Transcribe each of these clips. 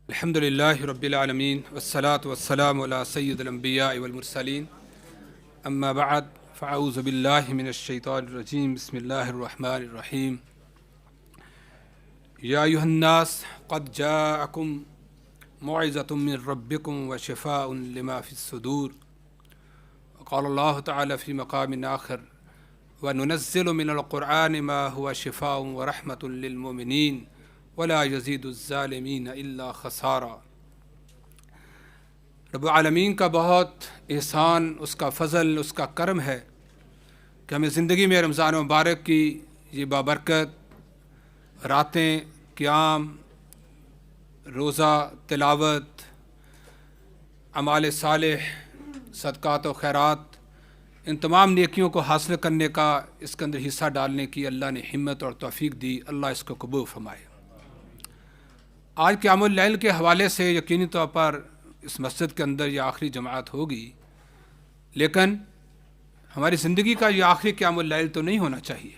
الحمد للہ رب العالمین والصلاة والسلام علی سید الانبیاء والمرسلین اما بعد فاعوذ باللہ من الشیطان الرجیم بسم اللہ الرحمن الرحیم یا ایھا الناس قد جاءکم موعظۃ من ربکم وشفاء لما فی الصدور قال اللہ تعالی فی مقام آخر وننزل من القرآن ما هو شفاء ورحمۃ للمؤمنین ولا یزید الظالمین الا خسارا۔ رب العالمین کا بہت احسان، اس کا فضل، اس کا کرم ہے کہ ہمیں زندگی میں رمضان مبارک کی یہ بابرکت راتیں، قیام، روزہ، تلاوت، اعمال صالح، صدقات و خیرات، ان تمام نیکیوں کو حاصل کرنے کا، اس کے اندر حصہ ڈالنے کی اللہ نے ہمت اور توفیق دی۔ اللہ اس کو قبول فرمائے۔ آج قیام اللیل کے حوالے سے یقینی طور پر اس مسجد کے اندر یہ آخری جماعت ہوگی، لیکن ہماری زندگی کا یہ آخری قیام اللیل تو نہیں ہونا چاہیے۔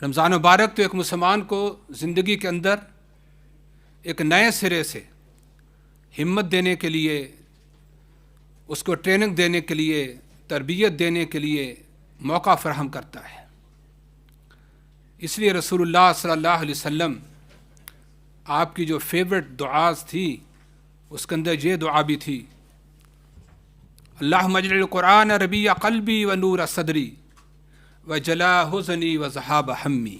رمضان مبارک تو ایک مسلمان کو زندگی کے اندر ایک نئے سرے سے ہمت دینے کے لیے، اس کو ٹریننگ دینے کے لیے، تربیت دینے کے لیے موقع فراہم کرتا ہے۔ اس لیے رسول اللہ صلی اللہ علیہ وسلم آپ کی جو فیورٹ دعاز تھی، اس کے اندر یہ دعا بھی تھی، اللہم اجعل القرآن ربیع قلبی و نور صدری و جلاء حزنی و ذہاب ہمی،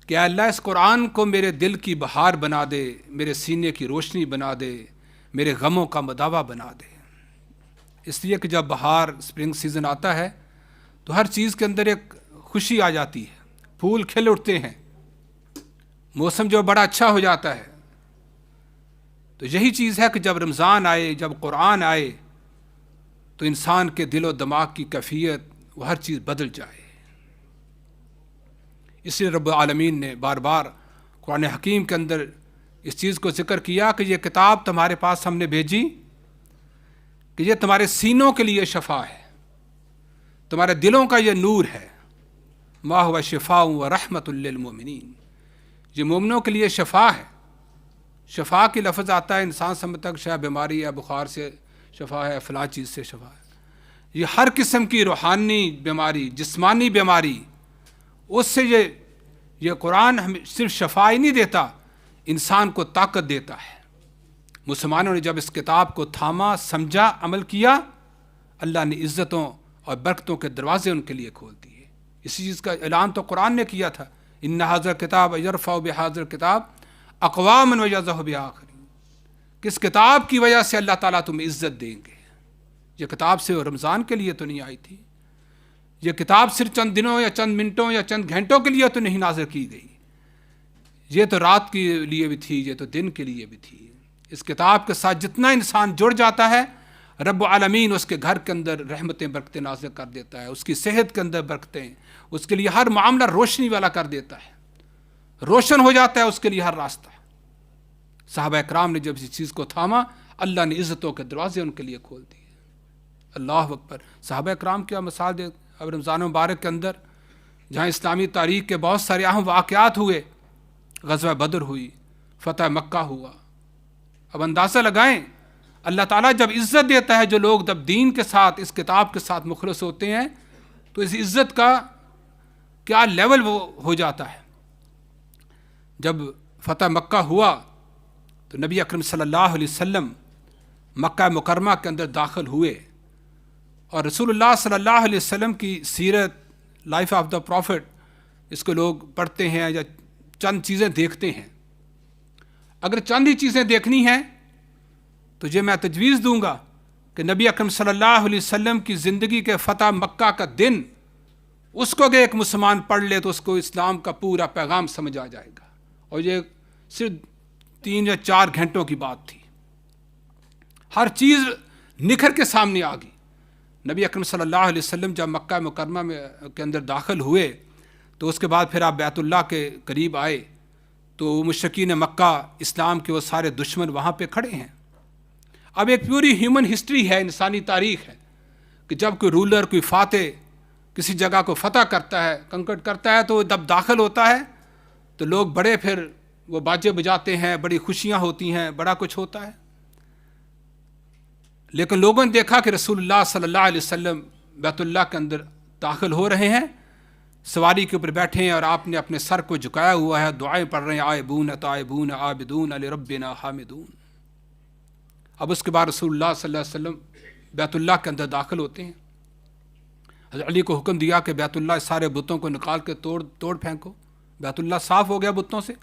کہ اللہ اس قرآن کو میرے دل کی بہار بنا دے، میرے سینے کی روشنی بنا دے، میرے غموں کا مداوع بنا دے۔ اس لیے کہ جب بہار، اسپرنگ سیزن آتا ہے تو ہر چیز کے اندر ایک خوشی آ جاتی ہے، پھول کھل اٹھتے ہیں، موسم جو بڑا اچھا ہو جاتا ہے۔ تو یہی چیز ہے کہ جب رمضان آئے، جب قرآن آئے، تو انسان کے دل و دماغ کی کیفیت، وہ ہر چیز بدل جائے۔ اس لیے رب العالمین نے بار بار قرآن حکیم کے اندر اس چیز کو ذکر کیا کہ یہ کتاب تمہارے پاس ہم نے بھیجی کہ یہ تمہارے سینوں کے لیے شفا ہے، تمہارے دلوں کا یہ نور ہے، ما هو شفاء و رحمۃ للمؤمنین، یہ مومنوں کے لیے شفا ہے۔ شفا کی لفظ آتا ہے، انسان سمجھتا ہے کہ شاید بیماری ہے، بخار سے شفا ہے، فلاں چیز سے شفا ہے۔ یہ ہر قسم کی روحانی بیماری، جسمانی بیماری، اس سے یہ قرآن ہمیں صرف شفا ہی نہیں دیتا، انسان کو طاقت دیتا ہے۔ مسلمانوں نے جب اس کتاب کو تھاما، سمجھا، عمل کیا، اللہ نے عزتوں اور برکتوں کے دروازے ان کے لیے کھول دیے۔ اسی چیز کا اعلان تو قرآن نے کیا تھا، ان ھذا الکتاب یرفع بھذا الکتاب اقواما ویضع بآخرین، کہ اس کتاب کی وجہ سے اللہ تعالیٰ تمہیں عزت دیں گے۔ یہ کتاب سے رمضان کے لیے تو نہیں آئی تھی، یہ کتاب صرف چند دنوں یا چند منٹوں یا چند گھنٹوں کے لیے تو نہیں نازل کی گئی، یہ تو رات کے لیے بھی تھی، یہ تو دن کے لیے بھی تھی۔ اس کتاب کے ساتھ جتنا انسان جڑ جاتا ہے، رب العالمین اس کے گھر کے اندر رحمتیں، برکتیں نازل کر دیتا ہے، اس کی صحت کے اندر برکتیں، اس کے لیے ہر معاملہ روشنی والا کر دیتا ہے، روشن ہو جاتا ہے اس کے لیے ہر راستہ۔ صحابہ اکرام نے جب اس چیز کو تھاما، اللہ نے عزتوں کے دروازے ان کے لیے کھول دیے۔ اللہ اکبر۔ صحابہ اکرام کیا مثال دے، اب رمضان مبارک کے اندر جہاں اسلامی تاریخ کے بہت سارے اہم واقعات ہوئے، غزوہ بدر ہوئی، فتح مکہ ہوا، اب اندازہ لگائیں اللہ تعالیٰ جب عزت دیتا ہے، جو لوگ جب دین کے ساتھ، اس کتاب کے ساتھ مخلص ہوتے ہیں، تو اس عزت کا کیا لیول وہ ہو جاتا ہے۔ جب فتح مکہ ہوا تو نبی اکرم صلی اللہ علیہ وسلم مکہ مکرمہ کے اندر داخل ہوئے، اور رسول اللہ صلی اللہ علیہ وسلم کی سیرت، لائف آف دا پروفٹ، اس کو لوگ پڑھتے ہیں یا چند چیزیں دیکھتے ہیں۔ اگر چند ہی چیزیں دیکھنی ہیں تو یہ میں تجویز دوں گا کہ نبی اکرم صلی اللہ علیہ وسلم کی زندگی کے فتح مکہ کا دن، اس کو اگر ایک مسلمان پڑھ لے تو اس کو اسلام کا پورا پیغام سمجھ آ جائے گا، اور یہ صرف 3 یا 4 گھنٹوں کی بات تھی، ہر چیز نکھر کے سامنے آ گئی۔ نبی اکرم صلی اللہ علیہ وسلم جب مکہ مکرمہ کے اندر داخل ہوئے تو اس کے بعد پھر آپ بیت اللہ کے قریب آئے تو مشرکین مکہ، اسلام کے وہ سارے دشمن وہاں پہ کھڑے ہیں۔ اب ایک پوری ہیومن ہسٹری ہے، انسانی تاریخ ہے کہ جب کوئی رولر، کوئی فاتح کسی جگہ کو فتح کرتا ہے، کنکٹ کرتا ہے، تو جب داخل ہوتا ہے تو لوگ بڑے پھر وہ باجے بجاتے ہیں، بڑی خوشیاں ہوتی ہیں، بڑا کچھ ہوتا ہے، لیکن لوگوں نے دیکھا کہ رسول اللہ صلی اللہ علیہ وسلم بیت اللہ کے اندر داخل ہو رہے ہیں، سواری کے اوپر بیٹھے ہیں اور آپ نے اپنے سر کو جھکایا ہوا ہے، دعائیں پڑھ رہے ہیں، آئبون تائبون عابدون لربنا حامدون۔ اب اس کے بعد رسول اللہ صلی اللہ علیہ وسلم بیت اللہ کے اندر داخل ہوتے ہیں۔ حضرت علی کو حکم دیا کہ بیت اللہ سارے بتوں کو نکال کے توڑ پھینکو، بیت اللہ صاف ہو گیا بتوں سے۔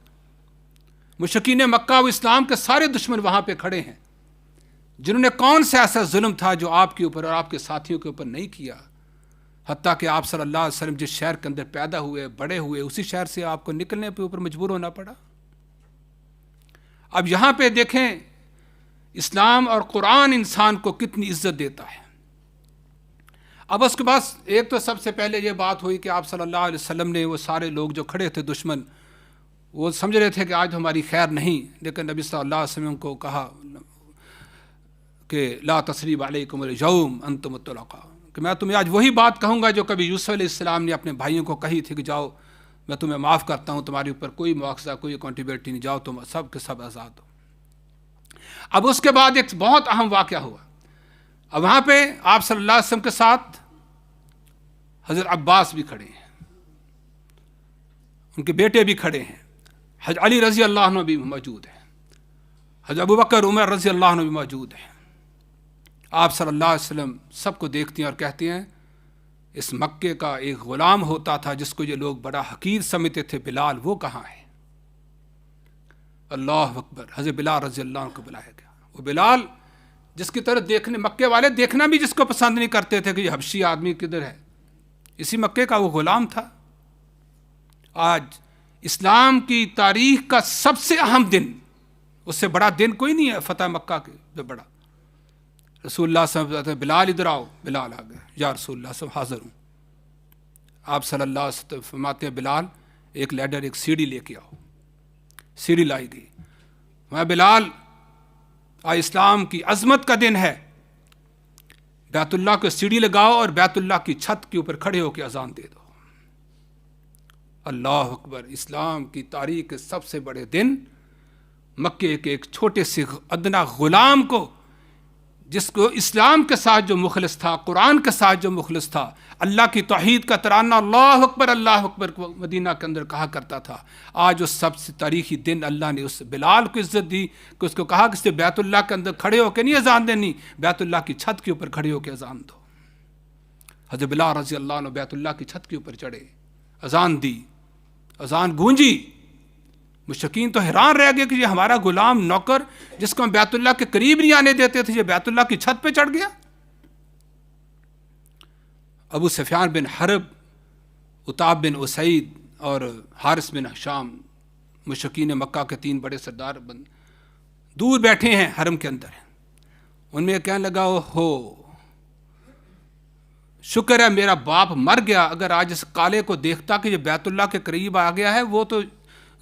مشرکین مکہ و اسلام کے سارے دشمن وہاں پہ کھڑے ہیں، جنہوں نے کون سے ایسا ظلم تھا جو آپ کے اوپر اور آپ کے ساتھیوں کے اوپر نہیں کیا، حتیٰ کہ آپ صلی اللہ علیہ وسلم جس شہر کے اندر پیدا ہوئے بڑے ہوئے، اسی شہر سے آپ کو نکلنے پہ اوپر مجبور ہونا پڑا۔ اب یہاں پہ دیکھیں اسلام اور قرآن انسان کو کتنی عزت دیتا ہے۔ اب اس کے بعد ایک تو سب سے پہلے یہ بات ہوئی کہ آپ صلی اللہ علیہ وسلم نے وہ سارے لوگ جو کھڑے تھے دشمن، وہ سمجھ رہے تھے کہ آج ہماری خیر نہیں، لیکن نبی صلی اللہ علیہ وسلم کو کہا کہ لا تثریب علیکم اليوم انتم الطلقاء، کہ میں تمہیں آج وہی بات کہوں گا جو کبھی یوسف علیہ السلام نے اپنے بھائیوں کو کہی تھی کہ جاؤ میں تمہیں معاف کرتا ہوں، تمہارے اوپر کوئی مواخذہ کوئی اکاؤنٹیبلٹی نہیں، جاؤ تم سب کے سب آزاد ہو۔ اب اس کے بعد ایک بہت اہم واقعہ ہوا۔ اب وہاں پہ آپ صلی اللہ علیہ وسلم کے ساتھ حضرت عباس بھی کھڑے ہیں، ان کے بیٹے بھی کھڑے ہیں، حضرت علی رضی اللہ عنہ بھی موجود ہیں، حضرت ابوبکر عمر رضی اللہ عنہ بھی موجود ہیں۔ آپ صلی اللہ علیہ وسلم سب کو دیکھتے ہیں اور کہتے ہیں اس مکے کا ایک غلام ہوتا تھا جس کو یہ لوگ بڑا حقیر سمجھتے تھے، بلال، وہ کہاں ہے؟ اللہ اکبر، حضرت بلال رضی اللہ عنہ کو بلایا گیا۔ وہ بلال جس کی طرف دیکھنے مکے والے دیکھنا بھی جس کو پسند نہیں کرتے تھے کہ یہ حبشی آدمی کدھر ہے، اسی مکے کا وہ غلام تھا۔ آج اسلام کی تاریخ کا سب سے اہم دن، اس سے بڑا دن کوئی نہیں ہے فتح مکہ کے جو بڑا۔ رسول اللہ صلی اللہ علیہ وسلم بلال ادھر آؤ، بلال آ گیا، یا رسول اللہ صلی اللہ علیہ وسلم حاضر ہوں۔ آپ صلی اللہ علیہ وسلم فرماتے ہیں بلال ایک لیڈر ایک سیڑھی لے کے آؤ، سیڑھی لائی گئی۔ میں بلال آج اسلام کی عظمت کا دن ہے، بیت اللہ کو سیڑھی لگاؤ اور بیت اللہ کی چھت کے اوپر کھڑے ہو کے اذان دے دو۔ اللہ اکبر، اسلام کی تاریخ کے سب سے بڑے دن، مکے کے ایک چھوٹے سے ادنا غلام کو، جس کو اسلام کے ساتھ جو مخلص تھا، قرآن کے ساتھ جو مخلص تھا، اللہ کی توحید کا ترانہ اللہ اکبر کو مدینہ کے اندر کہا کرتا تھا، آج اس سب سے تاریخی دن اللہ نے اس بلال کو عزت دی کہ اس کو کہا کہ اس سے بیت اللہ کے اندر کھڑے ہو کے نہیں اذان دینی، بیت اللہ کی چھت کے اوپر کھڑے ہو کے اذان دو۔ حضرت بلال رضی اللہ عنہ بیت اللہ کی چھت کے اوپر چڑھے، اذان دی، اذان گونجی۔ مشرکین تو حیران رہ گئے کہ یہ ہمارا غلام نوکر جس کو ہم بیت اللہ کے قریب نہیں آنے دیتے تھے، یہ بیت اللہ کی چھت پہ چڑھ گیا۔ ابو سفیان بن حرب، عتاب بن اسید اور حارث بن ہشام، مشرکین مکہ کے تین بڑے سردار دور بیٹھے ہیں حرم کے اندر۔ ان میں کہنے لگا ہو شکر ہے میرا باپ مر گیا، اگر آج اس کالے کو دیکھتا کہ یہ بیت اللہ کے قریب آ گیا ہے، وہ تو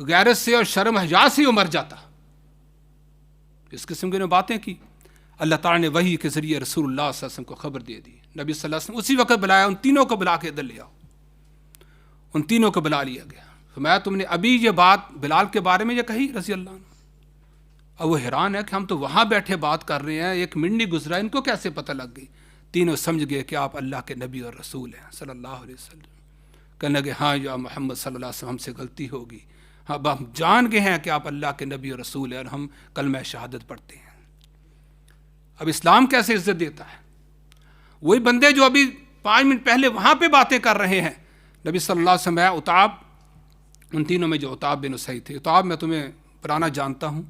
غیرت سے اور شرم حیا سے ہی مر جاتا۔ اس قسم کی باتیں کی۔ اللہ تعالیٰ نے وحی کے ذریعے رسول اللہ صلی اللہ علیہ وسلم کو خبر دے دی۔ نبی صلی اللہ علیہ وسلم اسی وقت بلایا، ان تینوں کو بلا کے ادھر لے آؤ۔ ان تینوں کو بلا لیا گیا۔ فرمایا تم نے ابھی یہ بات بلال کے بارے میں یہ کہی رضی اللہ عنہ؟ اب وہ حیران ہے کہ ہم تو وہاں بیٹھے بات کر رہے ہیں، ایک منٹ نہیں گزرا، ان کو کیسے پتہ لگ گئی؟ تینوں سمجھ گئے کہ آپ اللہ کے نبی اور رسول ہیں صلی اللہ علیہ وسلم۔ کہنے لگے ہاں یا محمد صلی اللہ علیہ وسلم، ہم سے غلطی ہوگی، اب ہم جان گئے ہیں کہ آپ اللہ کے نبی اور رسول ہیں اور ہم کلمہ شہادت پڑھتے ہیں۔ اب اسلام کیسے عزت دیتا ہے؟ وہی بندے جو ابھی 5 منٹ پہلے وہاں پہ باتیں کر رہے ہیں، نبی صلی اللہ علیہ وسلم ہے عتاب، ان تینوں میں جو عتاب بن اسید تھے، عتاب میں تمہیں پرانا جانتا ہوں،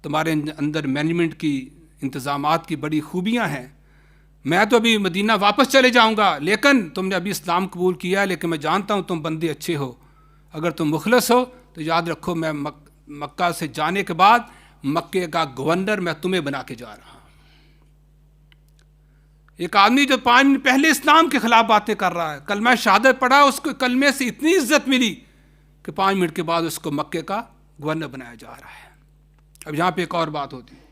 تمہارے اندر مینجمنٹ کی انتظامات کی بڑی خوبیاں ہیں، میں تو ابھی مدینہ واپس چلے جاؤں گا، لیکن تم نے ابھی اسلام قبول کیا ہے، لیکن میں جانتا ہوں تم بندے اچھے ہو، اگر تم مخلص ہو تو یاد رکھو میں مکہ سے جانے کے بعد مکے کا گورنر میں تمہیں بنا کے جا رہا ہوں۔ ایک آدمی جو 5 منٹ پہلے اسلام کے خلاف باتیں کر رہا ہے، کلمہ شہادت پڑھا، اس کو کلمے سے اتنی عزت ملی کہ 5 منٹ کے بعد اس کو مکے کا گورنر بنایا جا رہا ہے۔ اب یہاں پہ ایک اور بات ہوتی ہے،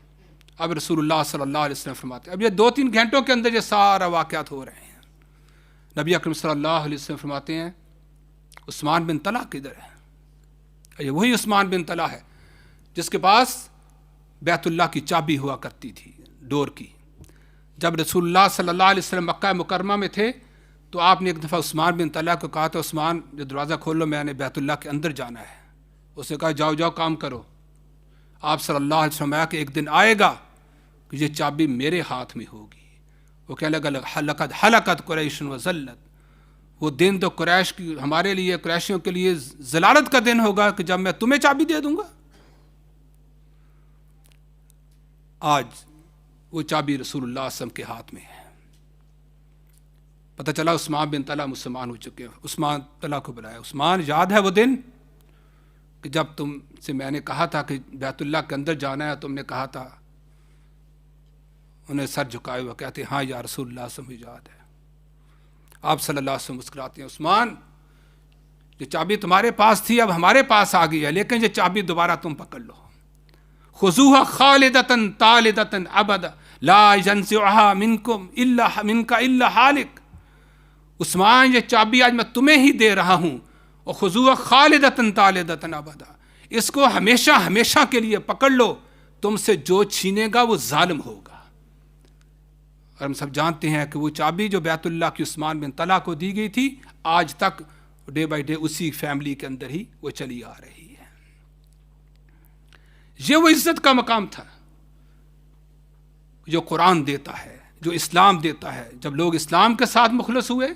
اب رسول اللہ صلی اللہ علیہ وسلم فرماتے ہیں، اب یہ 2-3 گھنٹوں کے اندر یہ سارا واقعات ہو رہے ہیں۔ نبی اکرم صلی اللہ علیہ وسلم فرماتے ہیں عثمان بن طلحہ کدھر ہے؟ یہ وہی عثمان بن طلحہ ہے جس کے پاس بیت اللہ کی چابی ہوا کرتی تھی ڈور کی. جب رسول اللہ صلی اللہ علیہ وسلم مکہ مکرمہ میں تھے تو آپ نے ایک دفعہ عثمان بن طلحہ کو کہا تھا عثمان جو دروازہ کھول لو میں نے بیت اللہ کے اندر جانا ہے. اس نے کہا جاؤ جاؤ کام کرو. آپ صلی اللہ علیہ وسلم کہ ایک دن آئے گا کہ یہ چابی میرے ہاتھ میں ہوگی. وہ کہنے لگا حلقت قریش و ذلت. وہ دن تو قریش کی ہمارے لیے قریشیوں کے لیے ضلالت کا دن ہوگا کہ جب میں تمہیں چابی دے دوں گا. آج وہ چابی رسول اللہ صلی اللہ علیہ وسلم کے ہاتھ میں ہے. پتہ چلا عثمان بن طلحہ مسلمان ہو چکے ہیں. عثمان طلحہ کو بلایا. عثمان یاد ہے وہ دن کہ جب تم سے میں نے کہا تھا کہ بیت اللہ کے اندر جانا ہے تم نے کہا تھا. انہیں سر جھکائے ہوئے کہتے ہاں یا رسول اللہ صلی اللہ علیہ وسلم یاد ہے. آپ صلی اللہ علیہ وسلم مسکراتے ہیں عثمان یہ چابی تمہارے پاس تھی اب ہمارے پاس آ گئی ہے لیکن یہ چابی دوبارہ تم پکڑ لو. خذوها خالدۃ طالدۃ ابدا لا ينزعها منکم الا حالق. عثمان یہ چابی آج میں تمہیں ہی دے رہا ہوں اور خذوها خالدۃ طالدۃ ابدا. اس کو ہمیشہ ہمیشہ کے لیے پکڑ لو. تم سے جو چھینے گا وہ ظالم ہوگا. اور ہم سب جانتے ہیں کہ وہ چابی جو بیت اللہ کی عثمان بن طلحہ کو دی گئی تھی آج تک ڈے بائی ڈے اسی فیملی کے اندر ہی وہ چلی آ رہی ہے. یہ وہ عزت کا مقام تھا جو قرآن دیتا ہے جو اسلام دیتا ہے. جب لوگ اسلام کے ساتھ مخلص ہوئے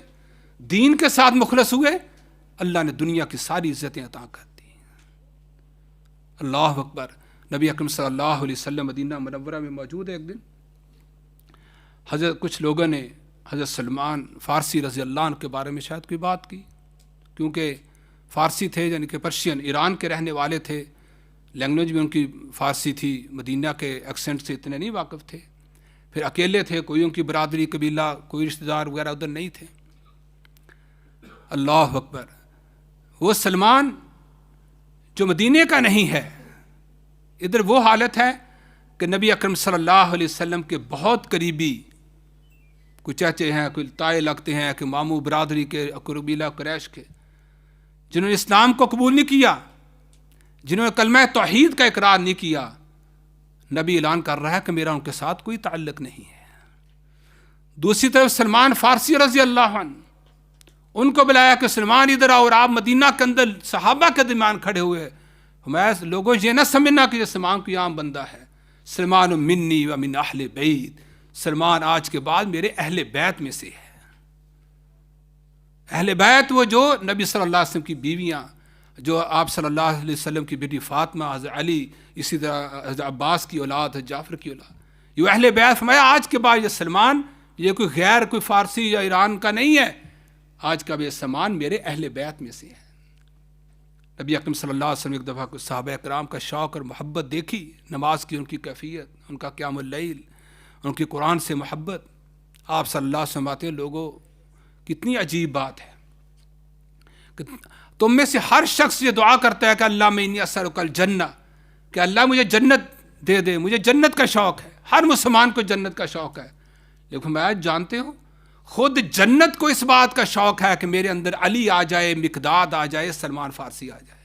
دین کے ساتھ مخلص ہوئے اللہ نے دنیا کی ساری عزتیں عطا کر دی. اللہ اکبر. نبی اکرم صلی اللہ علیہ وسلم مدینہ منورہ میں موجود ہے. ایک دن حضرت کچھ لوگوں نے حضرت سلمان فارسی رضی اللہ عنہ کے بارے میں شاید کوئی بات کی کیونکہ فارسی تھے یعنی کہ پرشین ایران کے رہنے والے تھے. لینگویج بھی ان کی فارسی تھی. مدینہ کے ایکسنٹ سے اتنے نہیں واقف تھے. پھر اکیلے تھے کوئی ان کی برادری قبیلہ کوئی رشتہ دار وغیرہ ادھر نہیں تھے. اللہ اکبر. وہ سلمان جو مدینے کا نہیں ہے ادھر وہ حالت ہے کہ نبی اکرم صلی اللہ علیہ وسلم کے بہت قریبی کوئی چچے ہیں کوئی تائے لگتے ہیں کہ ماموں برادری کے قبیلہ قریش کے جنہوں نے اسلام کو قبول نہیں کیا جنہوں نے کلمہ توحید کا اقرار نہیں کیا. نبی اعلان کر رہا ہے کہ میرا ان کے ساتھ کوئی تعلق نہیں ہے. دوسری طرف سلمان فارسی رضی اللہ عنہ ان کو بلایا کہ سلمان ادھر آؤ. اور آپ مدینہ کے اندر صحابہ کے درمیان کھڑے ہوئے. ہمیں لوگوں یہ نہ سمجھنا کہ یہ سلمان کوئی عام بندہ ہے. سلمان منی و من اہل بیت. سلمان آج کے بعد میرے اہل بیت میں سے ہے. اہل بیت وہ جو نبی صلی اللہ علیہ وسلم کی بیویاں جو آپ صلی اللہ علیہ وسلم کی بیٹی فاطمہ حضرت علی اسی طرح حضرت عباس کی اولاد حضرت جعفر کی اولاد یہ اہل بیت. فرمایا آج کے بعد یہ سلمان یہ کوئی غیر کوئی فارسی یا ایران کا نہیں ہے. آج کا یہ سلمان میرے اہل بیت میں سے ہے. نبی اکرم صلی اللہ علیہ وسلم ایک دفعہ صحابہ اکرام کا شوق اور محبت دیکھی. نماز کی ان کی کیفیت ان کا قیام اللیل ان کی قرآن سے محبت. آپ صلی اللہ علیہ وسلم آتے ہیں لوگوں کتنی عجیب بات ہے کہ تم میں سے ہر شخص یہ دعا کرتا ہے کہ اللہ میں انی اسألک الجنہ کہ اللہ مجھے جنت دے دے. مجھے جنت کا شوق ہے. ہر مسلمان کو جنت کا شوق ہے. لیکن میں آج جانتے ہوں خود جنت کو اس بات کا شوق ہے کہ میرے اندر علی آ جائے مقداد آ جائے سلمان فارسی آ جائے.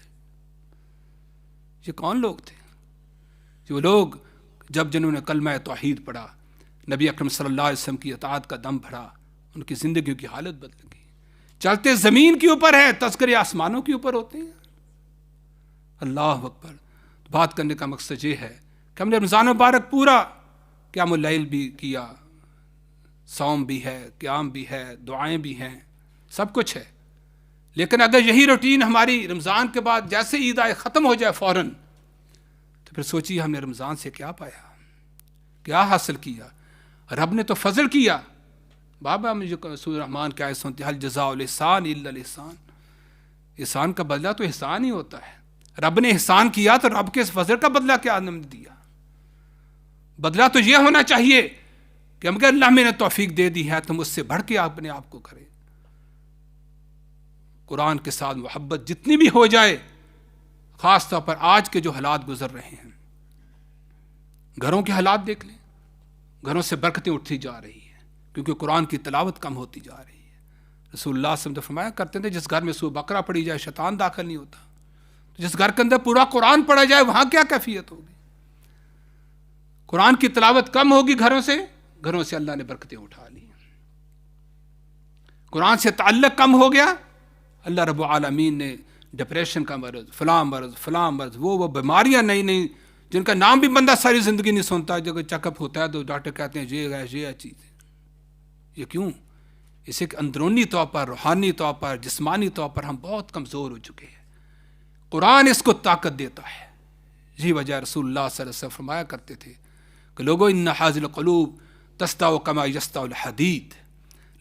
یہ کون لوگ تھے؟ جو لوگ جب جنہوں نے کلمہ توحید پڑھا نبی اکرم صلی اللہ علیہ وسلم کی اطاعت کا دم بھرا ان کی زندگیوں کی حالت بدل گئی. چلتے زمین کے اوپر ہے تذکرے آسمانوں کے اوپر ہوتے ہیں. اللہ اکبر. بات کرنے کا مقصد یہ ہے کہ ہم نے رمضان مبارک پورا قیام اللیل بھی کیا صوم بھی ہے قیام بھی ہے دعائیں بھی ہیں سب کچھ ہے. لیکن اگر یہی روٹین ہماری رمضان کے بعد جیسے عید آئے ختم ہو جائے فوراً تو پھر سوچیے ہم نے رمضان سے کیا پایا کیا حاصل کیا. رب نے تو فضل کیا. بابا مجھے سورہ رحمان کی آیت سنتے حل جزاء الاحسان الا الاحسان. احسان کا بدلہ تو احسان ہی ہوتا ہے. رب نے احسان کیا تو رب کے اس فضل کا بدلہ کیا نے دیا. بدلہ تو یہ ہونا چاہیے کہ اگر اللہ میں نے توفیق دے دی ہے تو مجھ سے بڑھ کے اپنے آپ کو کرے. قرآن کے ساتھ محبت جتنی بھی ہو جائے خاص طور پر آج کے جو حالات گزر رہے ہیں گھروں کے حالات دیکھ لیں. گھروں سے برکتیں اٹھتی جا رہی ہیں کیونکہ قرآن کی تلاوت کم ہوتی جا رہی ہے. رسول اللہ صلی اللہ علیہ وسلم فرمایا کرتے تھے جس گھر میں سورہ بقرہ پڑھی جائے شیطان داخل نہیں ہوتا. جس گھر کے اندر پورا قرآن پڑھا جائے وہاں کیا کیفیت ہوگی؟ قرآن کی تلاوت کم ہوگی گھروں سے اللہ نے برکتیں اٹھا لی. قرآن سے تعلق کم ہو گیا، اللہ رب العالمین نے ڈپریشن کا مرض، فلاں مرض، وہ بیماریاں نئی جن کا نام بھی بندہ ساری زندگی نہیں سنتا، جب چیک اپ ہوتا ہے تو ڈاکٹر کہتے ہیں یہ چیز ہے. یہ کیوں؟ اسے اندرونی طور پر، روحانی طور پر، جسمانی طور پر ہم بہت کمزور ہو چکے ہیں. قرآن اس کو طاقت دیتا ہے. یہی وجہ رسول اللہ صلی اللہ علیہ وسلم فرمایا کرتے تھے کہ لوگوں ان حاضل القلوب تستع کما یستع الحدید،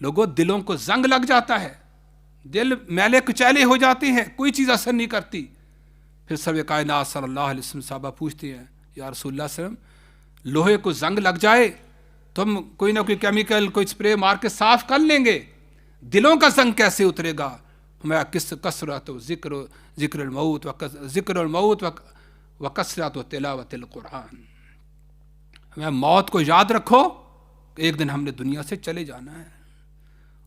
لوگوں دلوں کو زنگ لگ جاتا ہے، دل میلے کچیلے ہو جاتے ہیں، کوئی چیز اثر نہیں کرتی. پھر سب کائنات صلی اللہ علیہ وسلم صحابہ پوچھتے ہیں یا رسول اللہ صلی اللہ علیہ وسلم، لوہے کو زنگ لگ جائے تو ہم کوئی نہ کوئی کیمیکل، کوئی اسپرے مار کے صاف کر لیں گے، دلوں کا زنگ کیسے اترے گا؟ ہمیں کثرت ذکر الموت و کثرت و تلاوت القرآن. ہمیں موت کو یاد رکھو کہ ایک دن ہم نے دنیا سے چلے جانا ہے،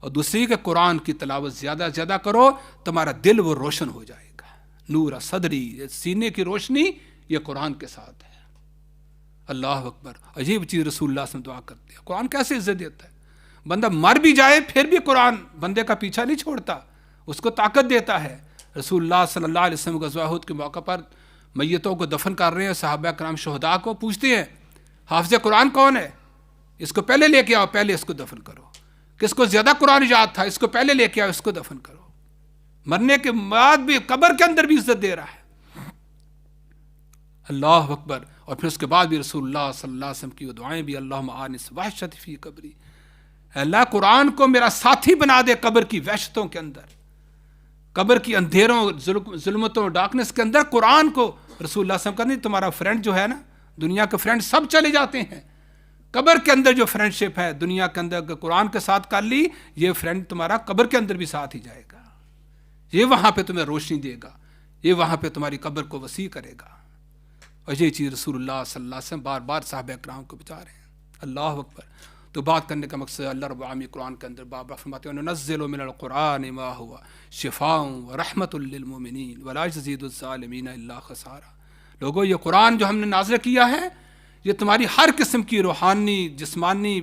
اور دوسری کہ قرآن کی تلاوت زیادہ سے زیادہ کرو، تمہارا دل وہ روشن ہو جائے گا. نور صدری، سینے کی روشنی یہ قرآن کے ساتھ ہے. اللہ اکبر. عجیب چیز رسول اللہ صلی اللہ علیہ وسلم دعا کرتے ہیں. قرآن کیسے عزت دیتا ہے؟ بندہ مر بھی جائے پھر بھی قرآن بندے کا پیچھا نہیں چھوڑتا، اس کو طاقت دیتا ہے. رسول اللہ صلی اللہ علیہ وسلم غزوہ احد کے موقع پر میتوں کو دفن کر رہے ہیں، صحابہ کرام شہداء کو پوچھتے ہیں حافظ قرآن کون ہے؟ اس کو پہلے لے کے آؤ، پہلے اس کو دفن کرو. کس کو زیادہ قرآن یاد تھا؟ اس کو پہلے لے کے آؤ، اس کو دفن کرو. مرنے کے بعد بھی قبر کے اندر بھی عزت دے رہا ہے. اللہ اکبر. اور پھر اس کے بعد بھی رسول اللہ صلی اللہ علیہ وسلم کی وہ دعائیں بھی، اللہم آنس وحشت فی قبری، اللہ قرآن کو میرا ساتھی بنا دے قبر کی وحشتوں کے اندر، قبر کی اندھیروں، ظلمتوں، ڈارکنس کے اندر قرآن کو. رسول اللہ صلی اللہ علیہ وسلم کہتے ہیں تمہارا فرینڈ جو ہے نا، دنیا کے فرینڈ سب چلے جاتے ہیں، قبر کے اندر جو فرینڈ شپ ہے دنیا کے اندر قرآن کے ساتھ کر لی، یہ فرینڈ تمہارا قبر کے اندر بھی ساتھ ہی جائے گا. یہ وہاں پہ تمہیں روشنی دے گا، یہ وہاں پہ تمہاری قبر کو وسیع کرے گا. اور یہ چیز رسول اللہ صلی اللہ علیہ وسلم بار بار صحابہ کرام کو بتا رہے ہیں. اللہ اکبر. تو بات کرنے کا مقصد اللہ رب العالمین قرآن کے اندر بار بار فرماتے ہیں ننزل من القرآن ما هو شفاء ورحمۃ للمؤمنین ولا یزید الظالمین الا خسارا. لوگوں یہ قرآن جو ہم نے نازل کیا ہے یہ تمہاری ہر قسم کی روحانی، جسمانی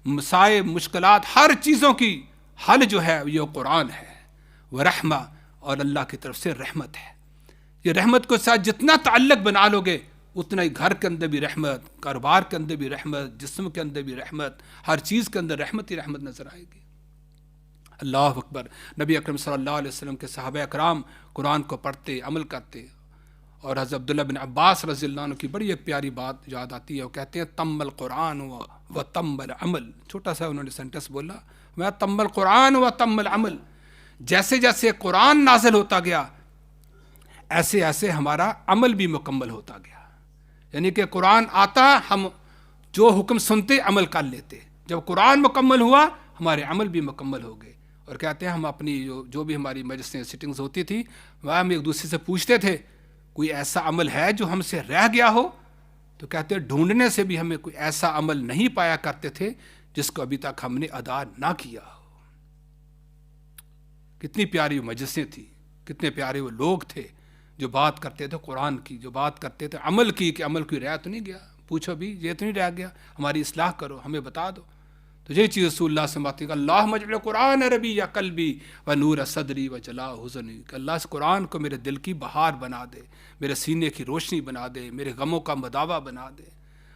مصائب، مشکلات، ہر چیزوں کی حل جو ہے یہ قرآن ہے. ورحمہ، اور اللہ کی طرف سے رحمت ہے. یہ رحمت کو ساتھ جتنا تعلق بنا لو گے اتنا ہی گھر کے اندر بھی رحمت، کاروبار کے اندر بھی رحمت، جسم کے اندر بھی رحمت، ہر چیز کے اندر رحمت ہی رحمت نظر آئے گی. اللہ اکبر. نبی اکرم صلی اللہ علیہ وسلم کے صحابہ اکرام قرآن کو پڑھتے، عمل کرتے. اور حضرت عبداللہ بن عباس رضی اللہ عنہ کی بڑی ایک پیاری بات یاد آتی ہے. وہ کہتے ہیں تم القرآن و تم العمل. چھوٹا سا انہوں نے سینٹنس بولا، میں تم القرآن و تم العمل. جیسے جیسے قرآن نازل ہوتا گیا ایسے ایسے ہمارا عمل بھی مکمل ہوتا گیا. یعنی کہ قرآن آتا، ہم جو حکم سنتے عمل کر لیتے. جب قرآن مکمل ہوا ہمارے عمل بھی مکمل ہو گئے. اور کہتے ہیں ہم اپنی جو بھی ہماری مجلسیں سٹنگز ہوتی تھی وہاں ہم ایک دوسرے سے پوچھتے تھے کوئی ایسا عمل ہے جو ہم سے رہ گیا ہو؟ تو کہتے ہیں ڈھونڈنے سے بھی ہمیں کوئی ایسا عمل نہیں پایا کرتے تھے جس کو ابھی تک ہم نے ادا نہ کیا ہو. کتنی پیاری وہ مجلسیں تھیں، کتنے پیارے وہ لوگ تھے جو بات کرتے تھے قرآن کی، جو بات کرتے تھے عمل کی، کہ عمل کوئی رہ تو نہیں گیا، پوچھو بھی یہ تو نہیں رہ گیا، ہماری اصلاح کرو، ہمیں بتا دو. تو یہ چیز رسول اللہ سے بات ہے کہ اللہ مجعل قرآن ربی یا قلبی و نور صدری و جلا حزنی، کہ اللہ اس قرآن کو میرے دل کی بہار بنا دے، میرے سینے کی روشنی بنا دے، میرے غموں کا مداوا بنا دے،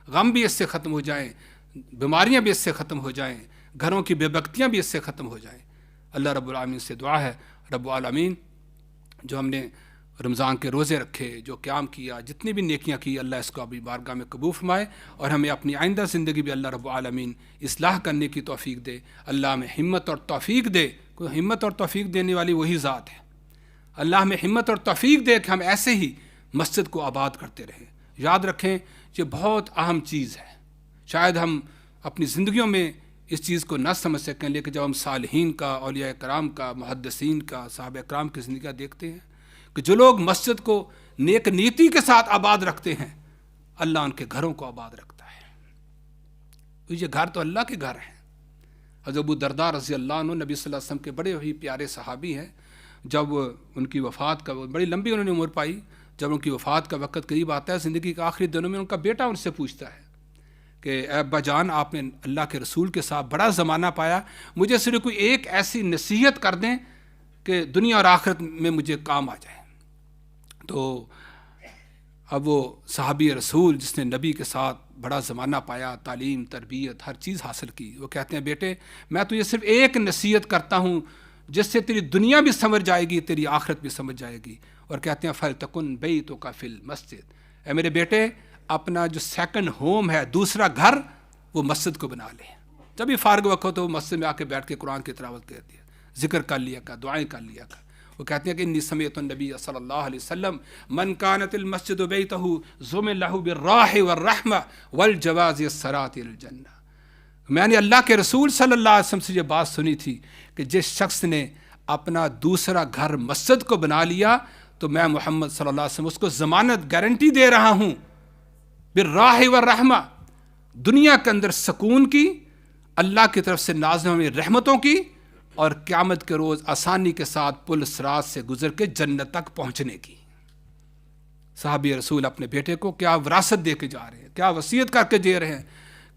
غم بھی اس سے ختم ہو جائیں، بیماریاں بھی اس سے ختم ہو جائیں، گھروں کی بے بختیاں بھی اس سے ختم ہو جائیں. اللہ رب العالمین سے دعا ہے رب العالمین جو ہم نے رمضان کے روزے رکھے، جو قیام کیا، جتنی بھی نیکیاں کی، اللہ اس کو اپنی بارگاہ میں قبول فرمائے، اور ہمیں اپنی آئندہ زندگی بھی اللہ رب العالمین اصلاح کرنے کی توفیق دے. اللہ ہمیں ہمت اور توفیق دے. کوئی ہمت اور توفیق دینے والی وہی ذات ہے. اللہ ہمیں ہمت اور توفیق دے کہ ہم ایسے ہی مسجد کو آباد کرتے رہیں. یاد رکھیں یہ بہت اہم چیز ہے. شاید ہم اپنی زندگیوں میں اس چیز کو نہ سمجھ سکیں، لیکن جب ہم صالحین کا، اولیاء کرام کا، محدثین کا، صحابہ کرام کی زندگیاں دیکھتے ہیں کہ جو لوگ مسجد کو نیک نیتی کے ساتھ آباد رکھتے ہیں اللہ ان کے گھروں کو آباد رکھتا ہے. یہ گھر تو اللہ کے گھر ہیں. حضرت ابو درداء رضی اللہ عنہ نبی صلی اللہ علیہ وسلم کے بڑے ہی پیارے صحابی ہیں. جب ان کی وفات کا بڑی لمبی انہوں نے عمر پائی جب ان کی وفات کا وقت قریب آتا ہے زندگی کے آخری دنوں میں، ان کا بیٹا ان سے پوچھتا ہے کہ اے ابا جان، آپ نے اللہ کے رسول کے ساتھ بڑا زمانہ پایا، مجھے صرف کوئی ایک ایسی نصیحت کر دیں کہ دنیا اور آخرت میں مجھے کام آ جائے۔ تو اب وہ صحابی رسول جس نے نبی کے ساتھ بڑا زمانہ پایا، تعلیم، تربیت، ہر چیز حاصل کی، وہ کہتے ہیں بیٹے میں تجھے صرف ایک نصیحت کرتا ہوں جس سے تیری دنیا بھی سمجھ جائے گی، تیری آخرت بھی سمجھ جائے گی، اور کہتے ہیں فَلْتَكُنْ بَيْتُكَ فِي الْمَسْجِدِ، اے میرے بیٹے اپنا جو سیکنڈ ہوم ہے، دوسرا گھر، وہ مسجد کو بنا لے۔ جب بھی فارغ وقت ہو تو وہ مسجد میں آ کے بیٹھ کے قرآن کی تلاوت کر دیا، ذکر کر لیا کر، دعائیں کر لیا کر۔ وہ کہتے ہیں کہ انی سمعت النبی صلی اللہ علیہ وسلم من کانت المسجد بیتہ ضمن لہ بالراح والرحمہ والجواز الصراط الى الجنہ، میں نے اللہ کے رسول صلی اللہ علیہ وسلم سے یہ بات سنی تھی کہ جس شخص نے اپنا دوسرا گھر مسجد کو بنا لیا تو میں محمد صلی اللہ علیہ وسلم اس کو ضمانت گارنٹی دے رہا ہوں بالراح والرحمہ، دنیا کے اندر سکون کی، اللہ کی طرف سے نازل ہونے رحمتوں کی، اور قیامت کے روز آسانی کے ساتھ پل صراط سے گزر کے جنت تک پہنچنے کی۔ صحابی رسول اپنے بیٹے کو کیا وراثت دے کے جا رہے ہیں، کیا وصیت کر کے دے رہے ہیں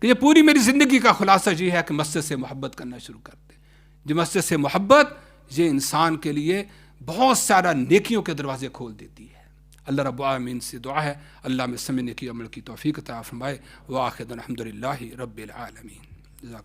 کہ یہ پوری میری زندگی کا خلاصہ یہ ہے کہ مسجد سے محبت کرنا شروع کر دیں۔ جو مسجد سے محبت یہ انسان کے لیے بہت سارا نیکیوں کے دروازے کھول دیتی ہے۔ اللہ رب العالمین سے دعا ہے اللہ میں سمجھنے کی عمل کی توفیق عطا فرمائے۔ وآخر الحمدللہ رب العالمین۔ جزاکم